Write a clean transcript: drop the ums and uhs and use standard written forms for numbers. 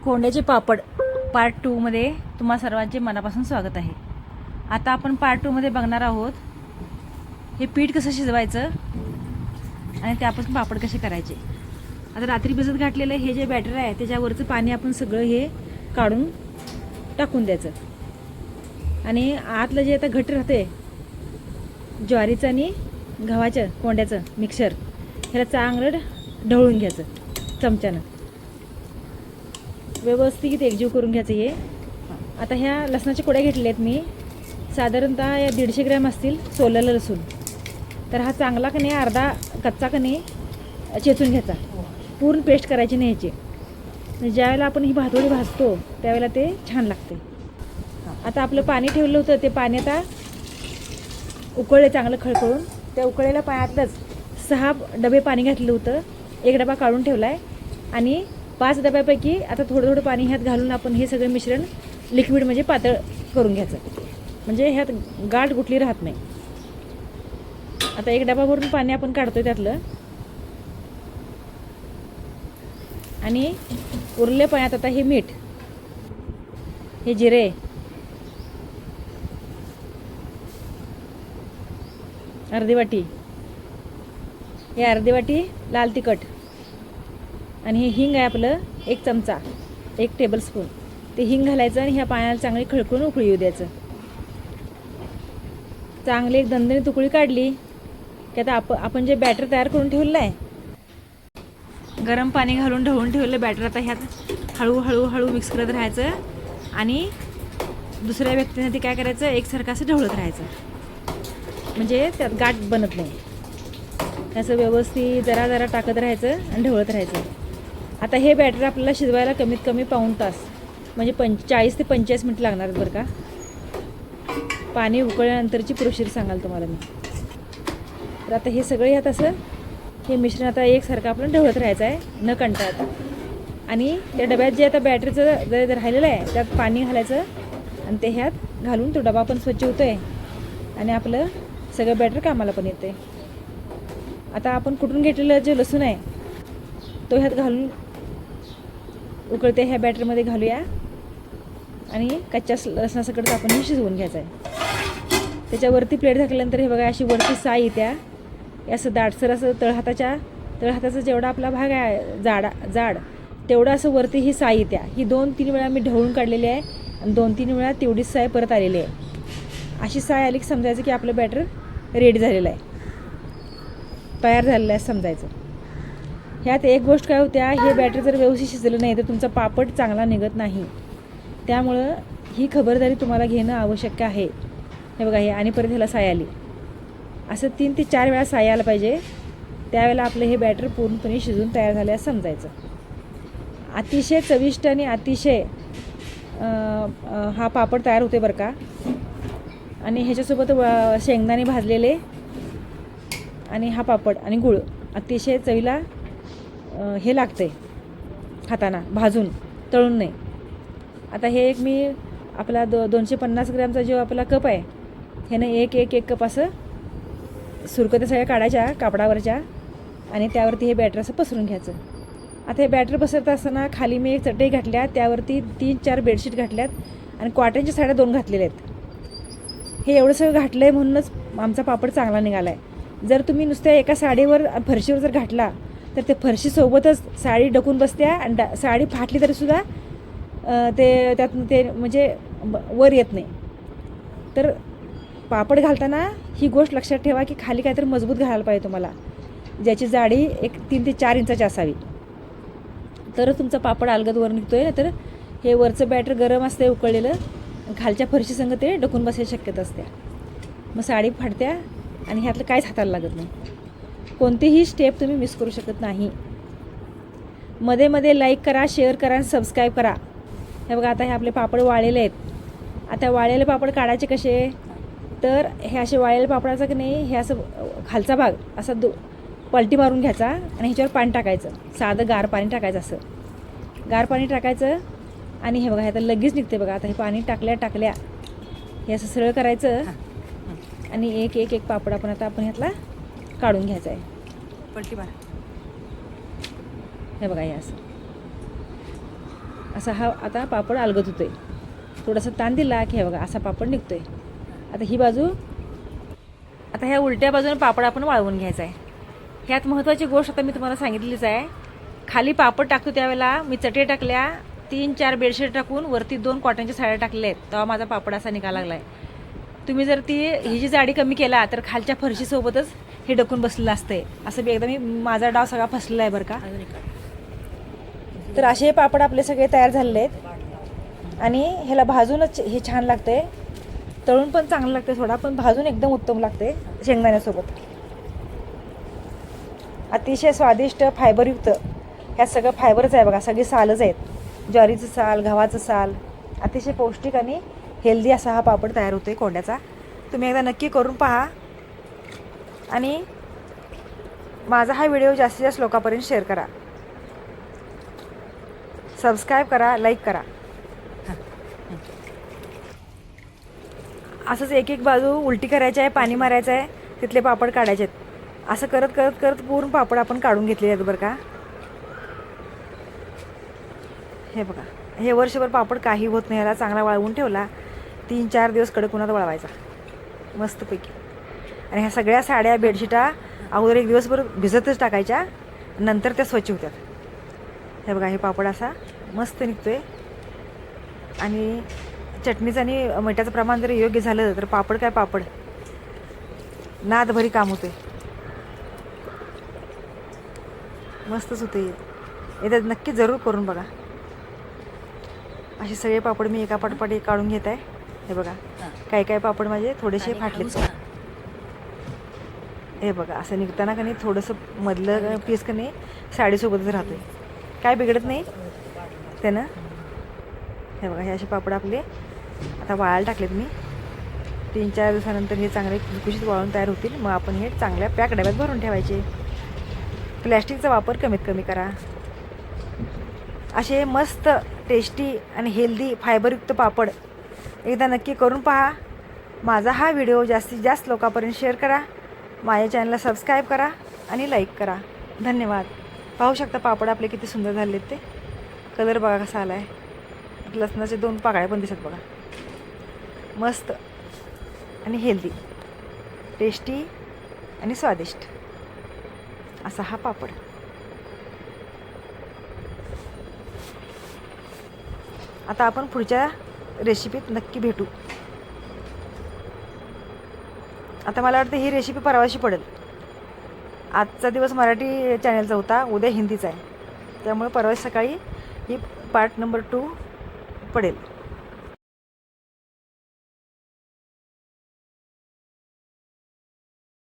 कोंड्याचे पापड part 2 मध्ये तुम्हा सर्वांचे मनापासून स्वागत आहे। आता आपण पार्ट 2 मध्ये बघणार आहोत हे पीठ कसं शिजवायचं आणि त्यापासून पापड कसे करायचे। आता रात्री भिजत घातलेलं हे जे बॅटर आहे त्याच्यावरचं पाणी आपण सगळं हे काढून टाकून द्यायचं आणि आतलं जे आता घट राहते ज्वारीचं आणि गव्हाचं कोंड्याचं मिक्सर ह्याला चांगलं ढवळून घ्यायचं चमच्यानं, व्यवस्थित एकजीव करून घ्यायचं हे। आता ह्या लसणाच्या कोड्या घेतल्या आहेत मी, साधारणतः या 150 ग्रॅम असतील सोललेलं लसूण। तर हा चांगला कणे अर्धा कच्चा कणे चेचून घ्यायचा, पूर्ण पेस्ट करायची नाही ह्याची। ज्यावेळेला आपण ही भातोडी भाजतो त्यावेळेला ते छान लागते। आता आपलं पाणी ठेवलं होतं ते पाणी आता उकळले चांगलं खळखळून, त्या उकळलेल्या पाण्यातलंच 6 डबे पाणी घातलं होतं, 1 डबा काढून ठेवला आहे आणि 5 डब्यापैकी आता थोडं थोडं पाणी ह्यात घालून आपण हे सगळं मिश्रण लिक्विड म्हणजे पातळ करून घ्यायचं, म्हणजे ह्यात गाठ गुटली राहत नाही। आता 1 डबा भरून पाणी आपण काढतोय त्यातलं आणि उरलेल्या पाण्यात आता हे मीठ, हे जिरे, अर्धी वाटी, हे अर्धी वाटी लाल तिखट आणि हे हिंग आहे आपलं 1 चमचा 1 टेबलस्पून, ते हिंग घालायचं आणि ह्या पाण्याला चांगली खळखळून उकळी येऊ द्यायचं। चांगली एक दणदणीत उकळी काढली की आता आपण जे बॅटर तयार करून ठेवलेलं आहे, गरम पाणी घालून ढवळून ठेवलेलं बॅटर आता ह्यात हळूहळू मिक्स करत राहायचं आणि दुसऱ्या व्यक्तीने ते काय करायचं एकसारखं असं ढवळत राहायचं, म्हणजे त्यात गाठ बनत नाही। असं व्यवस्थित जरा जरा टाकत राहायचं आणि ढवळत राहायचं। आता हे बॅटर आपल्याला शिजवायला कमीत कमी पाऊण तास म्हणजे 40 ते 45 मिनिट लागणार बरं का। पाणी उकळल्यानंतरची प्रोसिजर सांगाल तुम्हाला मी। तर आता हे सगळं ह्यात असं हे मिश्रण आता एकसारखं आपण ढवळत राहायचं आहे न कंटाळता। आणि त्या डब्यात जे आता बॅटरीचं जे राहिलेलं आहे त्यात पाणी घालायचं आणि ते ह्यात घालून तो डबा पण स्वच्छ होतो आहे आणि आपलं सगळं बॅटर कामाला पण येते। आता आपण कुटून घेतलेलं जे लसूण आहे तो ह्यात घालून उकळते ह्या बॅटरमध्ये घालूया आणि कच्च्या लसणासकट आपण हे शिजवून घ्यायचं आहे। त्याच्यावरती प्लेट झाकल्यानंतर हे बघा अशी वरती साय येत्या, असं दाटसर असं तळहाताचा जेवढा आपला भाग आहे जाड तेवढं असं वरती ही साय येत्या। ही 2-3 वेळा मी ढवळून काढलेली आहे आणि 2-3 वेळा तेवढीच साय परत आलेली आहे। अशी साय आली की समजायचं की आपलं बॅटर रेडी झालेलं आहे, तयार झालेलं आहे समजायचं। ह्यात एक गोष्ट काय होत्या, हे बॅटर जर व्यवस्थित शिजलं नाही तर तुमचा पापड चांगला निघत नाही, त्यामुळं ही खबरदारी तुम्हाला घेणं आवश्यक आहे। हे बघा हे आणि परत ह्याला साय आली, असं 3 ते 4 वेळा साय आलं पाहिजे, त्यावेळेला आपलं हे बॅटर पूर्णपणे शिजून तयार झालं आहे समजायचं। अतिशय चविष्ट आणि अतिशय हा पापड तयार होते बरं का। आणि ह्याच्यासोबत शेंगदाणे भाजलेले आणि हा पापड आणि गूळ अतिशय चवीला हे लागते खाताना, भाजून तळून नाही। आता हे एक मी आपला 250 ग्रॅमचा जो आपला कप आहे ह्यानं एक कप असं सुरकत्या सगळ्या काढायच्या कापडावरच्या आणि त्यावरती हे बॅटर असं पसरून घ्यायचं। आता हे बॅटर पसरत असताना खाली मी एक चटई घातल्या, त्यावरती 3-4 बेडशीट घातल्यात आणि कॉटनच्या साड्या 2 घातलेल्या आहेत। हे एवढं सगळं घातलं आहे म्हणूनच आमचा पापड चांगला निघाला आहे। जर तुम्ही नुसत्या एका साडीवर फरशीवर जर घातला तर ते फरशीसोबतच साडी डकून बसत्या आणि साडी फाटली तरीसुद्धा त्यातून ते म्हणजे वर येत नाही। तर पापड घालताना ही गोष्ट लक्षात ठेवा की खाली काहीतरी मजबूत घालायला पाहिजे तुम्हाला, ज्याची जाडी एक 3 ते 4 इंचाची असावी, तरच तुमचा पापड अलगद वर निघतोय। ना तर हे वरचं बॅटर गरम असते उकळलेलं, खालच्या फरशीसंग ते डकून बसायची शक्यता असते, मग साडी फाटत्या आणि ह्यातलं काहीच हाताला लागत नाही। कोणतीही स्टेप तुम्ही मिस करू शकत नाही। मध्ये मध्ये लाईक करा, शेअर करा आणि सबस्क्राईब करा। हे बघा आता हे आपले पापड वाळलेले आहेत। आता वाळलेले पापड काढायचे कसे, तर हे असे वाळलेले पापडाचं की नाही हे असं खालचा भाग असा पलटी मारून घ्यायचा आणि ह्याच्यावर पाणी टाकायचं, साधं गार पाणी टाकायचं, असं गार पाणी टाकायचं आणि हे बघा हे आता लगेच निघते बघा। आता हे पाणी टाकल्या हे असं सरळ करायचं आणि एक पापड आपण ह्यातला काढून घ्यायचा आहे, पलटी मारा। हे बघा हे असं असा हा आता पापड अलगत होतोय. थोडासा ताण दिला की हे बघा असा पापड निघतोय. आता ही बाजू, आता ह्या उलट्या बाजूने पापड आपण वाळवून घ्यायचा आहे. ह्यात महत्त्वाची गोष्ट आता मी तुम्हाला सांगितलीच आहे. खाली पापड टाकतो त्यावेळेला मी चटई टाकल्या, 3-4 बेडशीट टाकून वरती 2 कॉटनच्या साड्या टाकल्या आहेत, तेव्हा माझा पापड असा निघाला लागला आहे. तुम्ही जर ही जी जाडी कमी केला तर खालच्या फरशीसोबतच हे डकून बसलेलं असतंय. असं बी एकदा माझा डाव सगळा फसलेला आहे बरं का. तर असे पापड आपले सगळे तयार झालेले आहेत. आणि ह्याला भाजूनच हे छान लागतंय. तळून पण चांगलं लागते थोडा, पण भाजून एकदम उत्तम लागते शेंगदाण्यासोबत. अतिशय स्वादिष्ट, फायबरयुक्त. ह्यात सगळं फायबरच आहे बघा, सगळी सालच आहेत. ज्वारीचं साल, गव्हाचं साल, अतिशय पौष्टिक आणि हेल्दी असा हा पापड तयार होतो आहे कोंड्याचा. तुम्ही एकदा नक्की करून पहा आणि माझा हा व्हिडिओ जास्तीत जास्त लोकांपर्यंत शेअर करा, सबस्क्राईब करा, लाईक करा. असंच एक एक बाजू उलटी करायची आहे, पाणी मारायचं आहे, तिथले पापड काढायचे आहेत. असं करत करत करत पूर्ण पापड आपण काढून घेतले आहेत बरं का. हे बघा, हे वर्षभर पापड काही होत नाही. याला चांगला वाळवून ठेवला, 3-4 दिवस कडक उन्हात वाळवायचा मस्तपैकी. आणि ह्या सगळ्या साड्या, बेडशिटा अगोदर 1 दिवसभर भिजतच टाकायच्या, नंतर त्या स्वच्छ होत्यात. हे बघा, हे पापड असा मस्त निघतोय. आणि चटणीचं आणि मिठाचं प्रमाण जर योग्य झालं तर पापड काय पापड, नादभरी काम होते. मस्तच होते. एकदा नक्की जरूर करून बघा. असे सगळे पापड मी एका पाठोपाठ एक काढून घेत आहे. हे बघा, काही पापड माझे थोडेसे फाटलेत. हे बघा, असं निघताना का नाही थोडंसं मधलं पीस का नाही साडीसोबतच राहतोय, काय बिघडत नाही त्यानं. हे बघा, हे असे पापड आपले आता वाळायला टाकलेत मी. 3-4 दिवसानंतर हे चांगले खुसखुशीत वाळून तयार होतील. मग आपण हे चांगल्या पॅक डब्यात भरून ठेवायचे. प्लॅस्टिकचा वापर कमीत कमी करा. असे मस्त टेस्टी आणि हेल्दी फायबरयुक्त पापड एकदा नक्की करून पहा. माझा हा व्हिडिओ जास्तीत जास्त लोकांपर्यंत शेअर करा. माझ्या चॅनलला सबस्क्राईब करा आणि लाईक करा. धन्यवाद. पाहू शकता पापड आपले किती सुंदर झाले ते. कलर बघा कसा आला आहे. लसणाचे 2 पाकळ्या पण दिसत बघा. मस्त आणि हेल्दी, टेस्टी आणि स्वादिष्ट असा हा पापड. आता आपण पुढच्या रेसिपीत नक्की भेटू. आता मला वाटतं ही रेसिपी परवाशी पडेल. आजचा दिवस मराठी चॅनलचा होता, उद्या हिंदीचा आहे, त्यामुळे परवा सकाळी ही पार्ट नंबर 2 पडेल.